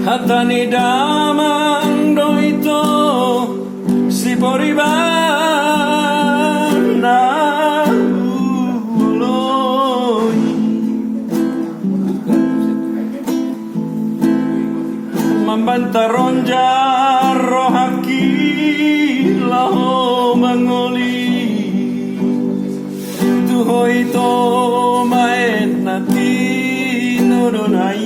hatani damang doito si poribana uloi mambantaron jarro haki laho mangoli tuho ito maen nati nodonai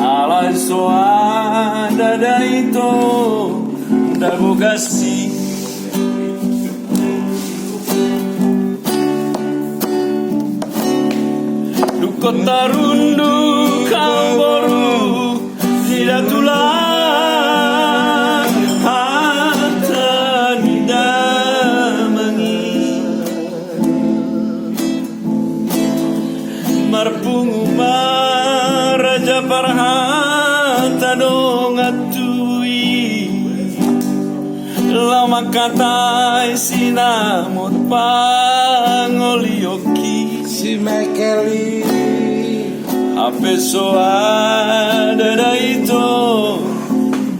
alai soa dada ito dabugasi dukot tarundu kamboru tidak tulang hatani damangi marpungu maraja parhata dong atui lama katai sinamot pangolioki si Mekeli ape soa dada ito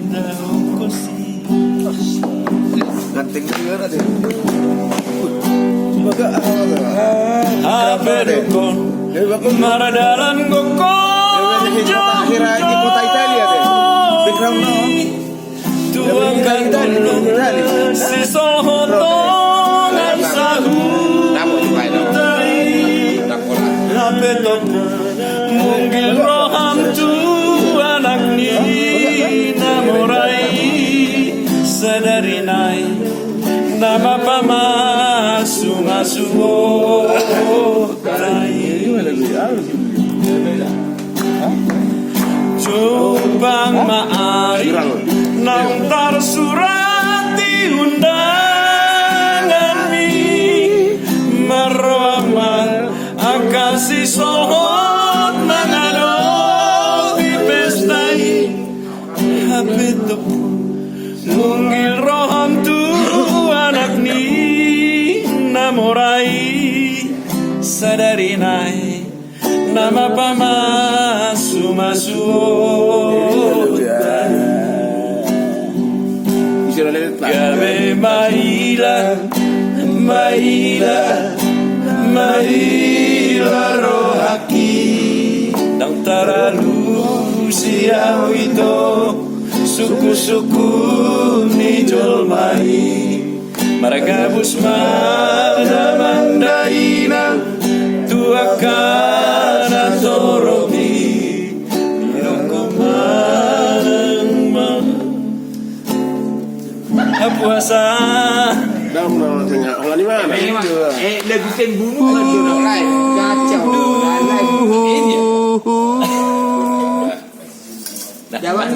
daun kosi ganting juga deh semoga ape dukon maradalan gokon di kota Italia deh background no tuang kandung si sohotong sahu ape dukon mungkin roham tu anak ni namorai sadari nai nama pamasu masuo karai Cubang maari nang tersurati undangan mi meroman akasi sohot mangado di pestai habitu munggil roham tu anak ni namorai sadari nai nama pamasu masuo gabe maila rohaki nang taralu siau itu suku-suku ni jolmai mereka busmana mandaina tuakan torobi puasa dam no tanya orang di mana lagu ten bunuh lagi orang kacau ini Jawab